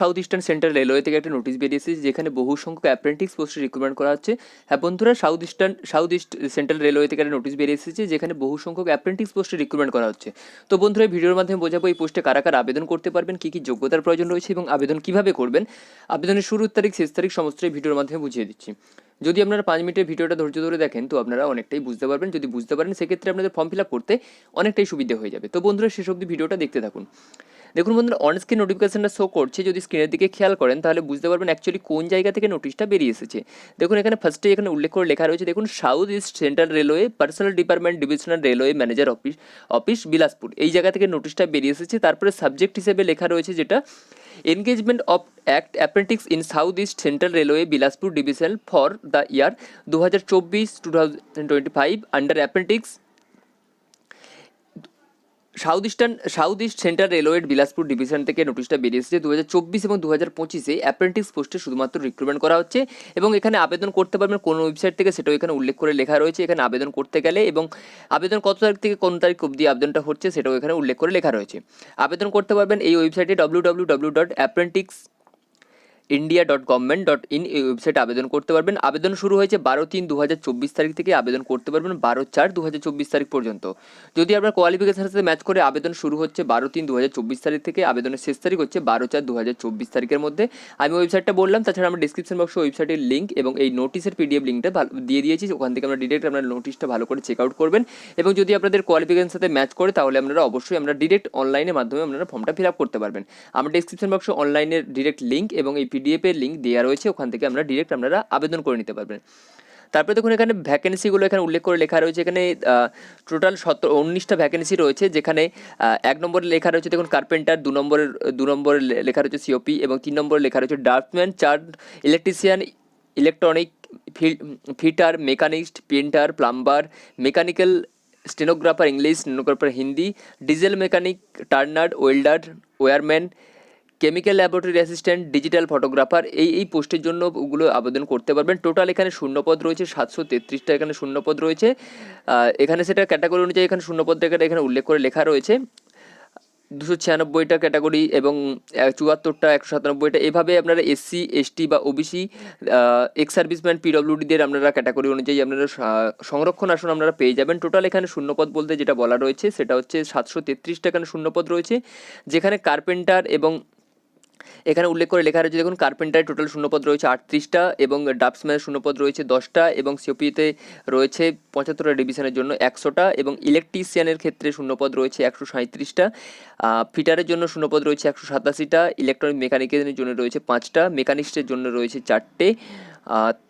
South eastern central railway থেকে একটা notice বেরিয়েছে যেখানে বহু সংখ্যক অ্যাপ্রেন্টিস পোস্টে রিক্রুটমেন্ট করা হচ্ছে। হ্যাঁ বন্ধুরা, সাউথ ইস্ট সেন্ট্রাল রেলওয়ে থেকে একটা নোটিশ বেরিয়ে এসেছে যেখানে বহু সংখ্যক অ্যাপ্রেন্টিস পোস্টে রিক্রুটমেন্ট করা হচ্ছে। তো বন্ধুরা, এই ভিডিওর মাধ্যমে বোঝাবো এই পোস্টে কারা কারা আবেদন করতে পারবেন, কী কী যোগ্যতার প্রয়োজন রয়েছে এবং আবেদন কীভাবে করবেন। আবেদনের শুরুর তারিখ, শেষ তারিখ সমস্ত এই ভিডিওর মাধ্যমে বুঝিয়ে দিচ্ছি। যদি আপনারা 5 মিনিটের ভিডিওটা ধৈর্য ধরে দেখেন তো আপনারা অনেকটাই বুঝতে পারবেন। যদি বুঝতে পারেন সেক্ষেত্রে আপনাদের ফর্ম ফিল আপ করতে অনেকটাই সুবিধা হয়ে যাবে। তো বন্ধুরা, শেষ অবধি ভিডিওটা দেখতে থাকুন। দেখুন বন্ধুরা, অন স্ক্রিন নোটিফিকেশনটা শো করছে, যদি স্ক্রিনের দিকে খেয়াল করেন তাহলে বুঝতে পারবেন অ্যাকচুয়ালি কোন জায়গা থেকে নোটিশটা বেরিয়ে এসেছে। দেখুন এখানে ফার্স্টে এখানে উল্লেখ করে লেখা রয়েছে, দেখুন south east central railway personal department divisional railway manager office Bilaspur, এই জায়গা থেকে নোটিশটা বেরিয়ে এসেছে। তারপরে সাবজেক্ট হিসেবে লেখা রয়েছে যেটা engagement of act apprentice in south east central railway Bilaspur division for the year 2024-2025 under apprentice south east central রেলওয়ের বিলাসপুর ডিভিশন থেকে নোটিশটা বেরিয়ে এসেছে। 2024 এবং 2025-এ অ্যাপ্রেন্টিস পোস্টে শুধুমাত্র রিক্রুটমেন্ট করা হচ্ছে এবং এখানে আবেদন করতে পারবেন কোন ওয়েবসাইট থেকে সেটাও এখানে উল্লেখ করে লেখা রয়েছে। এখানে আবেদন করতে গেলে এবং আবেদন কত তারিখ থেকে কোন তারিখ অবধি আবেদনটা হচ্ছে সেটাও এখানে উল্লেখ করে লেখা রয়েছে। আবেদন করতে পারবেন এই ওয়েবসাইটে www.apprenticeindia.government.in, এই ওয়েবসাইটে আবেদন করতে পারবেন। আবেদন শুরু হয়েছে 12/3/2024 তারিখ থেকে, আবেদন করতে পারবেন 12/4/2024 তারিখ পর্যন্ত। যদি আপনার কোয়ালিফিকেশনের সাথে ম্যাচ করে আবেদন শুরু হচ্ছে 12/3/2024 তারিখ থেকে, আবেদনের শেষ তারিখ হচ্ছে 12/4/2024 তারিখের মধ্যে। আমি ওয়েবসাইটটা বললাম, তাছাড়া আমরা ডিসক্রিপশন বক্সে ওয়েবসাইটের লিঙ্ক এবং এই নোটিশের পিডিএফ লিঙ্কটা দিয়ে দিয়েছি, ওখান থেকে আমরা ডিরেক্ট আপনার নোটিশটা ভালো করে চেক আউট করবেন এবং যদি আপনাদের কোয়ালিফিকেশনের সাথে ম্যাচ করে তাহলে আপনারা অবশ্যই আমরা ডিরেক্ট অনলাইনের মাধ্যমে আপনারা ফর্মটা ফিল আপ করতে পারবেন। আমরা ডিসক্রিপশন বক্সে অনলাইনের ডিরেক্ট লিঙ্ক এবং এই পিডিএফ এর লিঙ্ক দেওয়া রয়েছে, ওখান থেকে আমরা ডিরেক্ট আপনারা আবেদন করে নিতে পারবেন। তারপরে দেখুন এখানে ভ্যাকেন্সিগুলো এখানে উল্লেখ করে লেখা রয়েছে। এখানে টোটাল 19টা ভ্যাকেন্সি রয়েছে, যেখানে 1 নম্বরে লেখা রয়েছে দেখুন কার্পেন্টার, 2 নম্বরে লেখা রয়েছে সিওপি এবং 3 নম্বরে লেখা রয়েছে draftsman, 4 electrician, electronic fitter, machinist, painter, plumber, mechanical, stenographer English, stenographer Hindi, diesel mechanic, turner, welder, wireman, chemical laboratory assistant, digital photographer, এই পোস্টের জন্য ওগুলো আবেদন করতে পারবেন। টোটাল এখানে শূন্যপদ রয়েছে 733টা, এখানে শূন্যপদ রয়েছে। এখানে সেটা ক্যাটাগরি অনুযায়ী এখানে শূন্যপদটা এখানে উল্লেখ করে লেখা রয়েছে। 296টা ক্যাটাগরি এবং 74টা, 197টা, এভাবে আপনারা এসসি, এসটি বা ওবিসি, এক্স সার্ভিসম্যান, পিডব্লিউডিদের আপনারা ক্যাটাগরি অনুযায়ী আপনারা সংরক্ষণ আসন আপনারা পেয়ে যাবেন। টোটাল এখানে শূন্যপদ বলতে যেটা বলা রয়েছে সেটা হচ্ছে 733টা এখানে শূন্যপদ রয়েছে, যেখানে কার্পেন্টার এবং এখানে উল্লেখ করে লেখা রয়েছে দেখুন কার্পেন্টারের টোটাল শূন্যপদ রয়েছে 38টা এবং ড্রাফটসম্যানের শূন্যপদ রয়েছে 10টা এবং সিওপিতে রয়েছে 75টা ডিভিশনের জন্য 100টা এবং ইলেকট্রিশিয়ানের ক্ষেত্রে শূন্যপদ রয়েছে 137টা, ফিটারের জন্য শূন্যপদ রয়েছে 187টা, ইলেকট্রনিক মেকানিকের জন্য রয়েছে 5টা, মেকানিস্টের জন্য রয়েছে 4টে,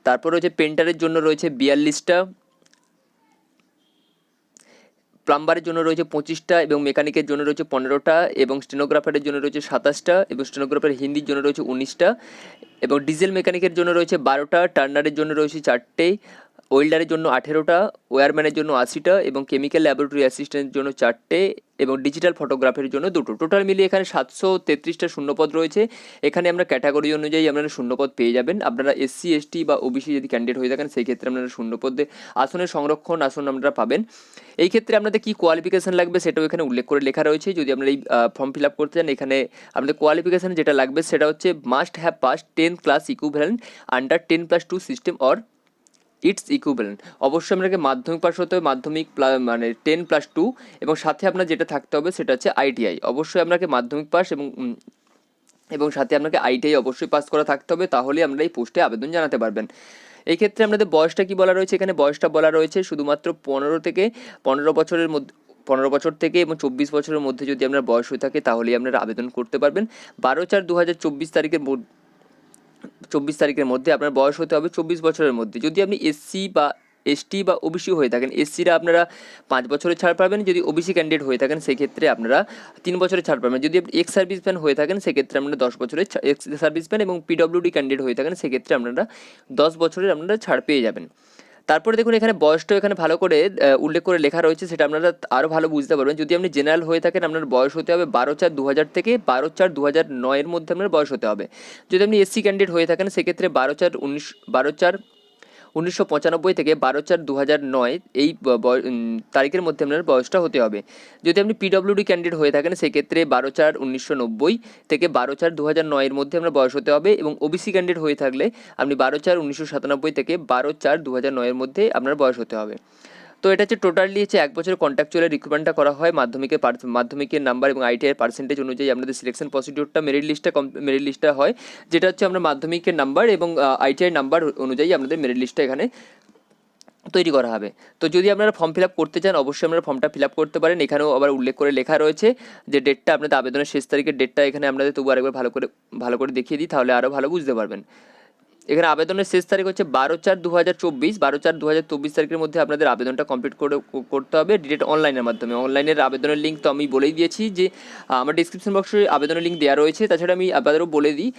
তারপর রয়েছে পেন্টারের জন্য রয়েছে 42টা, প্লাম্বারের জন্য রয়েছে 25টা এবং মেকানিকের জন্য রয়েছে 15টা এবং স্টেনোগ্রাফারের জন্য রয়েছে 27টা এবং স্টেনোগ্রাফার হিন্দির জন্য রয়েছে 19টা এবং ডিজেল মেকানিকের জন্য রয়েছে 12টা, টার্নারের জন্য রয়েছে 4টে, ওয়েল্ডারের জন্য 18টা, ওয়্যারম্যানের জন্য 80টা এবং কেমিক্যাল ল্যাবরেটরি অ্যাসিস্ট্যান্টের জন্য 4টে এবং ডিজিটাল ফটোগ্রাফের জন্য 2টো। টোটাল মিলিয়ে এখানে 733টা শূন্যপদ রয়েছে। এখানে আমরা ক্যাটাগরি অনুযায়ী আপনারা শূন্যপদ পেয়ে যাবেন। আপনারা এসসি, এসটি বা ওবিসি যদি ক্যান্ডিডেট হয়ে থাকেন সেই ক্ষেত্রে আপনারা শূন্যপদে আসনের সংরক্ষণ আসন আপনারা পাবেন। এই ক্ষেত্রে আপনাদের কী কোয়ালিফিকেশান লাগবে সেটাও এখানে উল্লেখ করে লেখা রয়েছে। যদি আপনারা এই ফর্ম ফিল আপ করতে চান, এখানে আপনাদের কোয়ালিফিকেশান যেটা লাগবে সেটা হচ্ছে must have pass 10th class equivalent under 10+2 system or its equivalent. অবশ্যই আপনাকে মাধ্যমিক পাস হতে হবে, মাধ্যমিক মানে 10+2 এবং সাথে আপনার যেটা থাকতে হবে সেটা হচ্ছে আইটিআই। অবশ্যই আপনাকে মাধ্যমিক পাস এবং সাথে আপনাকে আইটিআই অবশ্যই পাস করা থাকতে হবে, তাহলেই আপনারা এই পোস্টে আবেদন জানাতে পারবেন। এই ক্ষেত্রে আপনাদের বয়সটা কি বলা রয়েছে, এখানে বয়সটা বলা রয়েছে শুধুমাত্র 15 বছরের মধ্যে, 15 বছর থেকে এবং 24 বছরের মধ্যে যদি আপনার বয়স হয়ে থাকে তাহলেই আপনারা আবেদন করতে পারবেন। 12/4/2024 তারিখের মধ্যে আপনার বয়স হতে হবে 24 বছরের মধ্যে। যদি আপনি এসসি বা এসটি বা ওবিসি হয়ে থাকেন, এসসিরা আপনারা 5 বছরের ছাড় পাবেন, যদি ওবিসি ক্যান্ডিডেট হয়ে থাকেন সেক্ষেত্রে আপনারা 3 বছরের ছাড় পাবেন। যদি আপনি এক্স সার্ভিসম্যান হয়ে থাকেন সেক্ষেত্রে আপনারা 10 বছরের এক্স সার্ভিসম্যান এবং পিডব্লিউডি ক্যান্ডিডেট হয়ে থাকেন সেক্ষেত্রে আপনারা 10 বছরের আপনারা ছাড় পেয়ে যাবেন। তারপরে দেখুন এখানে বয়সটা এখানে ভালো করে উল্লেখ করে লেখা রয়েছে, সেটা আপনারা আরও ভালো বুঝতে পারবেন। যদি আপনি জেনারেল হয়ে থাকেন আপনার বয়স হতে হবে 12/4/2000 থেকে 12/4/2009 মধ্যে আপনার বয়স হতে হবে। যদি আপনি এসসি ক্যান্ডিডেট হয়ে থাকেন সেক্ষেত্রে 12/4/19 1995 থেকে 12/4/2009 এই তারিখের মধ্যে আপনার বয়সটা হতে হবে। যদি আপনি পিডব্লিউডি ক্যান্ডিডেট হয়ে থাকেন সেক্ষেত্রে 12/4/1990 থেকে 12/4/2009 এর মধ্যে আপনার বয়স হতে হবে, এবং ওবিসি ক্যান্ডিডেট হয়ে থাকলে আপনি 12/4/1997 থেকে 12/4/2009 এর মধ্যে আপনার বয়স হতে হবে। তো এটা হচ্ছে টোটালি হচ্ছে 1 বছরের কন্ট্রাকচুয়াল রিক্রুটমেন্টটা করা হয় মাধ্যমিকের নাম্বার এবং আইটিআই পার্সেন্টেজ অনুযায়ী আপনাদের সিলেকশন প্রসিডিউরটা মেরিট লিস্টটা হয়, যেটা হচ্ছে আমরা মাধ্যমিকের নাম্বার এবং আইটিআই নাম্বার অনুযায়ী আপনাদের মেরিট লিস্টটা এখানে তৈরি করা হবে। তো যদি আপনারা ফর্ম ফিল আপ করতে চান অবশ্যই আপনারা ফর্মটা ফিল আপ করতে পারেন। এখানেও আবার উল্লেখ করে লেখা রয়েছে যে ডেটটা আপনাদের আবেদনের শেষ তারিখের ডেটটা এখানে আপনাদের তবু আরেকবার ভালো করে দেখিয়ে দিই, তাহলে আরও ভালো বুঝতে পারবেন। এখানে আবেদনের শেষ তারিখ হচ্ছে 12/4/2024, 12/4/2024 তারিখের মধ্যে আপনাদের আবেদনটা কমপ্লিট করতে হবে ডিরেক্ট অনলাইনের মাধ্যমে। অনলাইনের আবেদনের লিঙ্ক তো আমি বলেই দিয়েছি যে আমার ডিসক্রিপশন বক্সে আবেদনের লিঙ্ক দেওয়া রয়েছে। তাছাড়া আমি আবারও বলে দিই,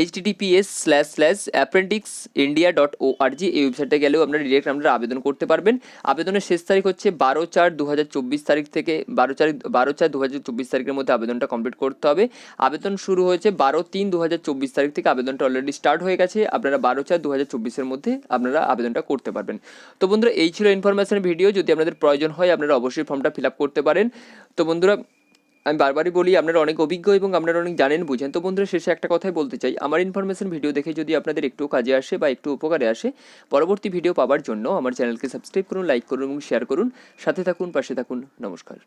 https://apprenticeindia.org এই ওয়েবসাইটে গেলেও আপনারা আপনারা আবেদন করতে পারবেন। আবেদনের শেষ তারিখ হচ্ছে 12/4/2024 তারিখ থেকে 12/4/2024 তারিখের মধ্যে আবেদনটা কমপ্লিট করতে হবে। আবেদন শুরু হয়েছে 12/3/2024 তারিখ থেকে, আবেদনটা অলরেডি স্টার্ট হয়ে গেছে। আপনারা 12/4/2024 মধ্যে আপনারা আবেদনটা করতে পারবেন। তো বন্ধুরা এই ছিল ইনফরমেশন ভিডিও। যদি আপনাদের প্রয়োজন হয় আপনারা অবশ্যই ফর্মটা ফিল আপ করতে পারেন। তো বন্ধুরা আমি বারবারই বলি আপনারা অনেক অভিজ্ঞ এবং আপনারা অনেক জানেন বুঝেন। তো বন্ধুরা শেষে একটা কথাই বলতে চাই, আমার ইনফরমেশন ভিডিও দেখে যদি আপনাদের একটু কাজে আসে বা একটু উপকারে আসে, পরবর্তী ভিডিও পাওয়ার জন্য আমার চ্যানেলকে সাবস্ক্রাইব করুন, লাইক করুন এবং শেয়ার করুন। সাথে থাকুন, পাশে থাকুন। নমস্কার।